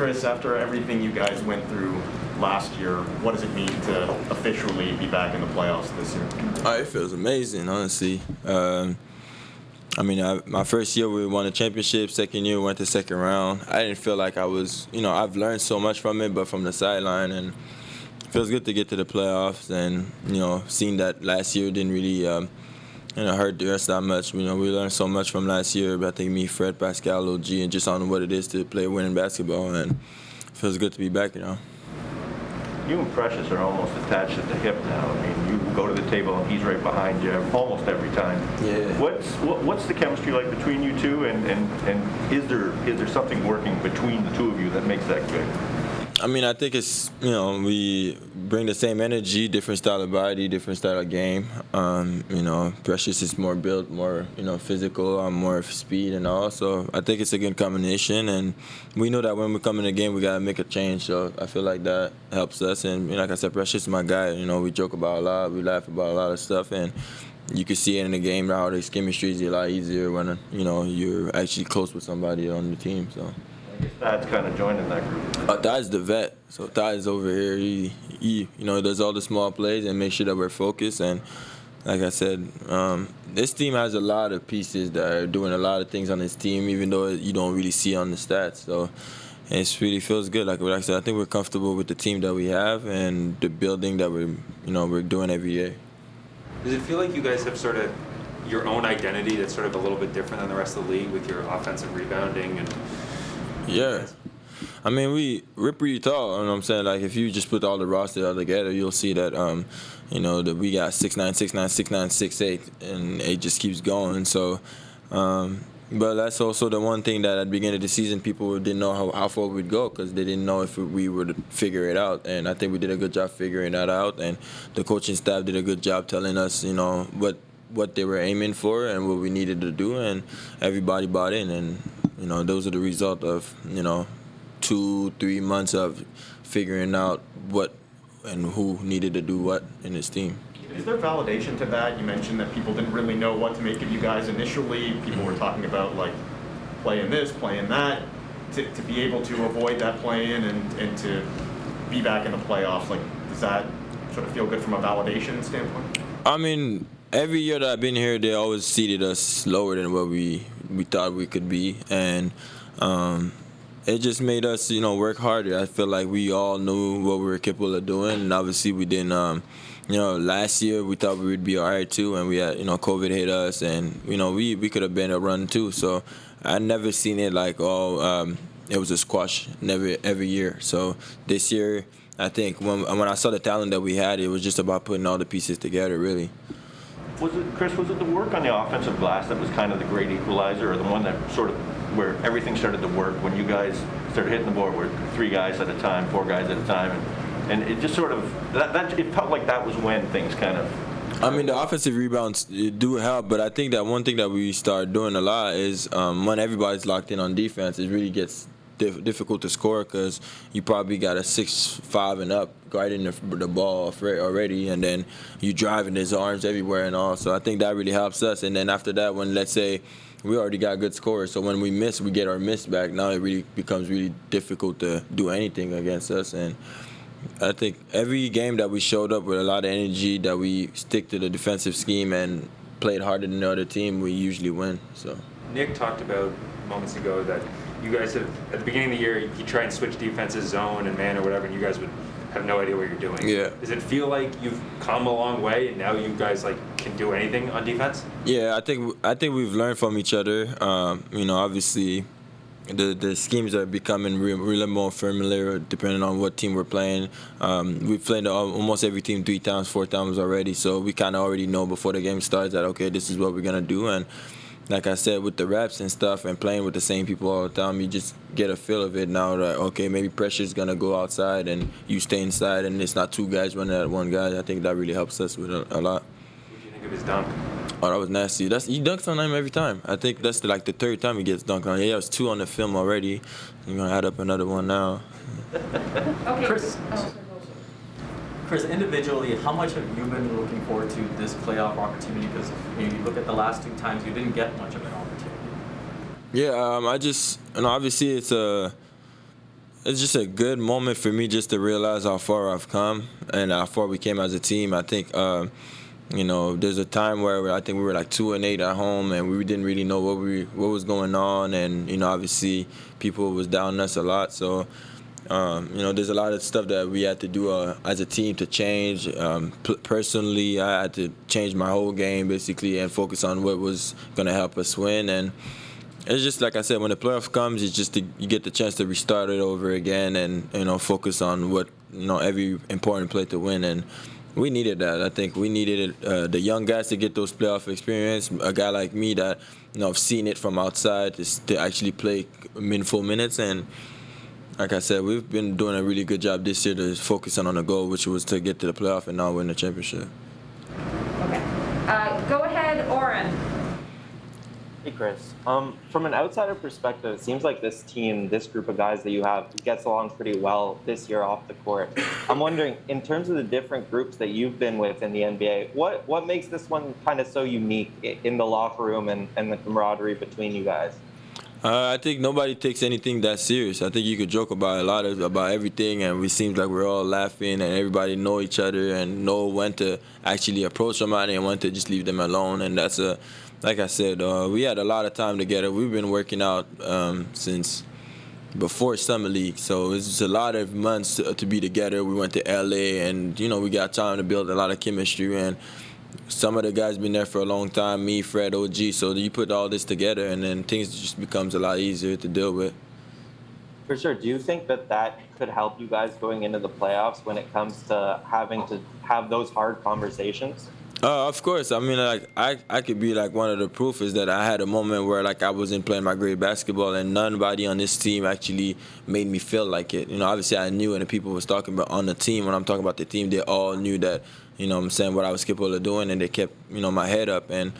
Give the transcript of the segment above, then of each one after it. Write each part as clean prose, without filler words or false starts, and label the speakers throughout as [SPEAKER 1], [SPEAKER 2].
[SPEAKER 1] Chris, after everything you guys went through last year, what does it mean to officially be back in the playoffs this year?
[SPEAKER 2] It feels amazing, honestly. My first year we won a championship. Second year we went to second round. I didn't feel like I was, I've learned so much from it, but from the sideline, and it feels good to get to the playoffs. And seeing that last year didn't really, hurt us that much. We learned so much from last year. But I think me, Fred, Pascal, OG, and just on what it is to play winning basketball, and it feels good to be back.
[SPEAKER 3] You and Precious are almost attached at the hip now. I mean, you go to the table and he's right behind you almost every time.
[SPEAKER 2] Yeah.
[SPEAKER 3] What's the chemistry like between you two, and is there something working between the two of you that makes that good?
[SPEAKER 2] I think it's, we bring the same energy, different style of body, different style of game. Precious is more built, more, physical, I'm more speed and all. So I think it's a good combination. And we know that when we come in the game, we got to make a change. So I feel like that helps us. And like I said, Precious is my guy. We joke about a lot, we laugh about a lot of stuff. And you can see it in the game now. This chemistry is a lot easier when, you're actually close with somebody on the team. So.
[SPEAKER 3] Thad's kind of joining that group.
[SPEAKER 2] Thad's the vet. So Thad's over here. He does all the small plays and make sure that we're focused. And like I said, this team has a lot of pieces that are doing a lot of things on this team, even though you don't really see on the stats. So it really feels good. Like I said, I think we're comfortable with the team that we have and the building that we're doing every year.
[SPEAKER 4] Does it feel like you guys have sort of your own identity that's sort of a little bit different than the rest of the league with your offensive rebounding and?
[SPEAKER 2] Yeah. We're pretty tall. You know what I'm saying? Like, if you just put all the roster all together, you'll see that, that we got 6'9", 6'9", 6'9", 6'8", and it just keeps going. So, but that's also the one thing that at the beginning of the season, people didn't know how far we'd go because they didn't know if we would figure it out. And I think we did a good job figuring that out. And the coaching staff did a good job telling us, what they were aiming for and what we needed to do. And everybody bought in. And, those are the result of, 2-3 months of figuring out what and who needed to do what in this team.
[SPEAKER 1] Is there validation to that? You mentioned that people didn't really know what to make of you guys initially. People were talking about, like, playing this, playing that. To be able to avoid that play-in and to be back in the playoffs, like, does that sort of feel good from a validation standpoint?
[SPEAKER 2] Every year that I've been here, they always seeded us lower than what we thought we could be. And it just made us, work harder. I feel like we all knew what we were capable of doing. And obviously we didn't, last year we thought we would be all right too. And we had, COVID hit us. And, we could have been a run too. So I never seen it like, it was a squash every year. So this year, I think when I saw the talent that we had, it was just about putting all the pieces together, really.
[SPEAKER 3] Was it the work on the offensive glass that was kind of the great equalizer, or the one that sort of where everything started to work when you guys started hitting the board with 3 guys at a time, 4 guys at a time, and it just sort of that it felt like that was when things kind of.
[SPEAKER 2] The offensive rebounds do help, but I think that one thing that we started doing a lot is when everybody's locked in on defense, it really gets difficult to score because you probably got a 6'5" and up guarding the ball already, and then you driving his arms everywhere and all. So I think that really helps us. And then after that, when let's say we already got good scores, so when we miss, we get our miss back. Now it really becomes really difficult to do anything against us. And I think every game that we showed up with a lot of energy, that we stick to the defensive scheme and played harder than the other team, we usually win. So
[SPEAKER 4] Nick talked about moments ago that you guys have, at the beginning of the year, you try and switch defenses, zone and man or whatever, and you guys would have no idea what you're doing.
[SPEAKER 2] Yeah.
[SPEAKER 4] Does it feel like you've come a long way and now you guys can do anything on defense?
[SPEAKER 2] Yeah, I think we've learned from each other. Obviously, the schemes are becoming really more familiar depending on what team we're playing. We've played almost every team 3 times, 4 times already, so we kind of already know before the game starts that, okay, this is what we're going to do. And like I said, with the reps and stuff and playing with the same people all the time, you just get a feel of it now that, okay, maybe pressure's going to go outside and you stay inside and it's not 2 guys running at 1 guy. I think that really helps us with a lot.
[SPEAKER 4] What do you think of his dunk?
[SPEAKER 2] Oh, that was nasty. He dunks on him every time. I think that's the 3rd time he gets dunked on. Yeah, there was 2 on the film already. You're going to add up another one now.
[SPEAKER 5] Okay. Chris, individually, how much have you been looking forward to this playoff opportunity? Because you look at the last 2 times, you didn't get much of an opportunity.
[SPEAKER 2] Yeah, I just, obviously it's it's just a good moment for me just to realize how far I've come and how far we came as a team. I think, there's a time where I think we were like 2-8 at home, and we didn't really know what was going on, and obviously people was down us a lot. So, there's a lot of stuff that we had to do as a team to change. Personally, I had to change my whole game basically and focus on what was gonna help us win. And it's just like I said, when the playoff comes, it's just you get the chance to restart it over again and focus on what every important play to win. And we needed that. I think we needed the young guys to get those playoff experience. A guy like me that I've seen it from outside to actually play meaningful minutes. And like I said, we've been doing a really good job this year to focus on the goal, which was to get to the playoff and now win the championship.
[SPEAKER 6] Okay. Go ahead, Oren.
[SPEAKER 7] Hey, Chris. From an outsider perspective, it seems like this team, this group of guys that you have, gets along pretty well this year off the court. I'm wondering, in terms of the different groups that you've been with in the NBA, what makes this one kind of so unique in the locker room and the camaraderie between you guys?
[SPEAKER 2] I think nobody takes anything that serious. I think you could joke about about everything, and it seems like we're all laughing, and everybody know each other and know when to actually approach somebody and when to just leave them alone. And that's like I said, we had a lot of time together. We've been working out since before summer league, so it's just a lot of months to be together. We went to LA, and we got time to build a lot of chemistry. And some of the guys been there for a long time, me, Fred, OG. So you put all this together, and then things just becomes a lot easier to deal with.
[SPEAKER 7] For sure. Do you think that could help you guys going into the playoffs when it comes to having to have those hard conversations?
[SPEAKER 2] Of course. I mean, like I could be like one of the proof is that I had a moment where like I wasn't playing my great basketball, and nobody on this team actually made me feel like it. Obviously I knew, and the people was talking about on the team. When I'm talking about the team, they all knew that. I'm saying what I was capable of doing, and they kept my head up. And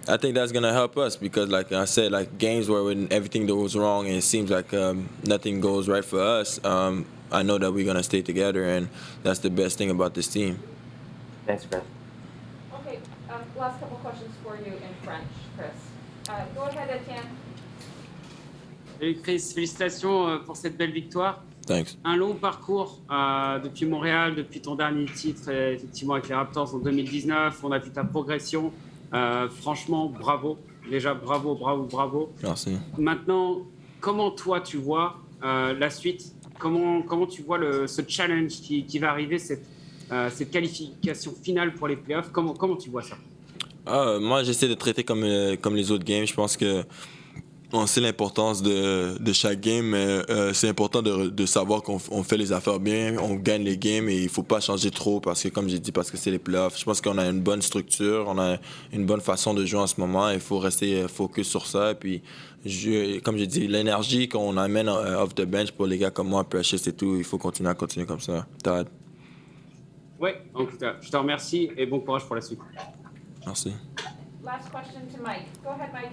[SPEAKER 2] I think that's gonna help us because, like I said, like games where when everything that was wrong and it seems like nothing goes right for us, I know that we're gonna stay together, and that's the best thing about this team.
[SPEAKER 7] Thanks, Chris.
[SPEAKER 6] Okay, last couple questions for you in French, Chris. Go ahead, Etienne.
[SPEAKER 8] Salut Chris, félicitations pour cette belle victoire.
[SPEAKER 2] Thanks.
[SPEAKER 8] Un long parcours depuis Montréal, depuis ton dernier titre, effectivement avec les Raptors en 2019. On a vu ta progression. Franchement, bravo. Déjà, bravo.
[SPEAKER 2] Merci.
[SPEAKER 8] Maintenant, comment toi tu vois la suite? Comment tu vois ce challenge qui va arriver, cette qualification finale pour les playoffs? Comment tu vois ça?
[SPEAKER 2] Moi, j'essaie de traiter comme les autres games. Je pense que on sait l'importance de chaque game, mais c'est important de savoir qu'on fait les affaires bien, on gagne les games et il faut pas changer trop parce que, comme j'ai dit, parce que c'est les playoffs. Je pense qu'on a une bonne structure, on a une bonne façon de jouer en ce moment. Il faut rester focus sur ça. Et puis, comme j'ai dit, l'énergie qu'on amène off the bench pour les gars comme moi, Precious et tout, il faut continuer comme ça. T'as hâte.
[SPEAKER 8] Ouais, en tout cas, je te remercie et bon courage pour la suite.
[SPEAKER 2] Merci.
[SPEAKER 6] Last question to Mike. Go ahead, Mike.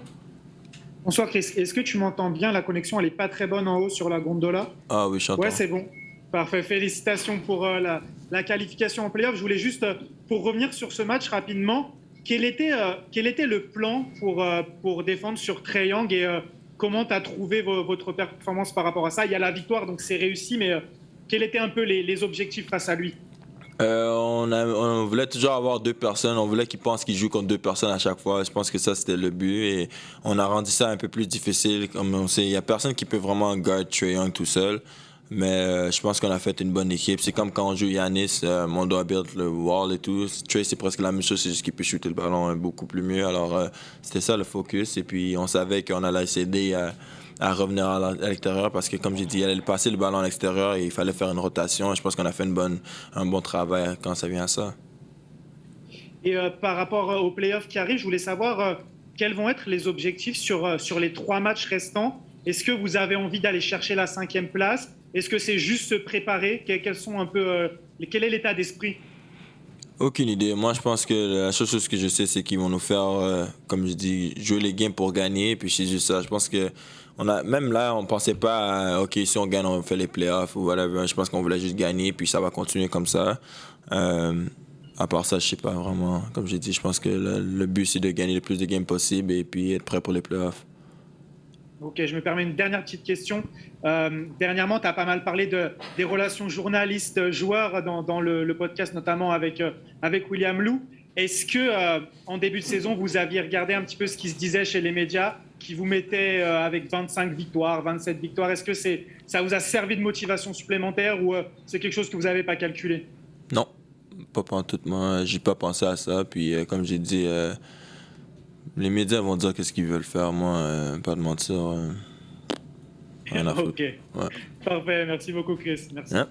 [SPEAKER 9] Bonsoir Chris, est-ce que tu m'entends bien? La connexion, elle n'est pas très bonne en haut sur la gondola.
[SPEAKER 2] Ah oui, je t'entends.
[SPEAKER 9] Ouais, c'est bon. Parfait, félicitations pour la qualification en playoff. Je voulais juste, pour revenir sur ce match rapidement, quel était le plan pour défendre sur Trae Young et comment tu as trouvé votre performance par rapport à ça? Il y a la victoire, donc c'est réussi, mais quels étaient un peu les objectifs face à lui?
[SPEAKER 2] On voulait toujours avoir deux personnes. On voulait qu'ils pensent qu'ils jouent contre deux personnes à chaque fois. Je pense que ça, c'était le but. Et on a rendu ça un peu plus difficile. Comme on sait, il n'y a personne qui peut vraiment guard Trae Young tout seul. Mais je pense qu'on a fait une bonne équipe. C'est comme quand on joue Giannis, on doit build le wall et tout. Trae, c'est presque la même chose. C'est juste qu'il peut shooter le ballon beaucoup plus mieux. Alors, c'était ça le focus. Et puis, on savait qu'on allait s'aider à revenir à l'extérieur parce que, comme j'ai dit, il allait passer le ballon à l'extérieur et il fallait faire une rotation. Je pense qu'on a fait un bon travail quand ça vient à ça.
[SPEAKER 9] Et par rapport aux playoffs qui arrivent, je voulais savoir quels vont être les objectifs sur les 3 matchs restants. Est-ce que vous avez envie d'aller chercher la 5e place? Est-ce que c'est juste se préparer? Quels sont un peu, quel est l'état d'esprit?
[SPEAKER 2] Aucune idée. Moi, je pense que la seule chose que je sais, c'est qu'ils vont nous faire, comme je dis, jouer les games pour gagner. Puis c'est juste ça. Je pense que même là, on pensait pas à, OK, si on gagne, on fait les playoffs ou whatever. Je pense qu'on voulait juste gagner, puis ça va continuer comme ça. À part ça, je sais pas vraiment. Comme j'ai dit, je pense que le but, c'est de gagner le plus de games possible et puis être prêt pour les playoffs.
[SPEAKER 9] Ok, je me permets une dernière petite question. Dernièrement, tu as pas mal parlé des relations journalistes-joueurs dans le podcast, notamment avec William Lou. Est-ce que en début de saison, vous aviez regardé un petit peu ce qui se disait chez les médias, qui vous mettaient avec 25 victoires, 27 victoires? Est-ce que ça vous a servi de motivation supplémentaire ou c'est quelque chose que vous n'avez pas calculé?
[SPEAKER 2] Non, pas pantoute. Moi, j'ai pas pensé à ça. Puis, comme j'ai dit, les médias vont dire qu'est-ce qu'ils veulent faire. Moi, pas de mentir. Rien à foutre.
[SPEAKER 9] Ok,
[SPEAKER 2] Ouais.
[SPEAKER 9] parfait. Merci beaucoup, Chris. Merci.
[SPEAKER 2] Yeah.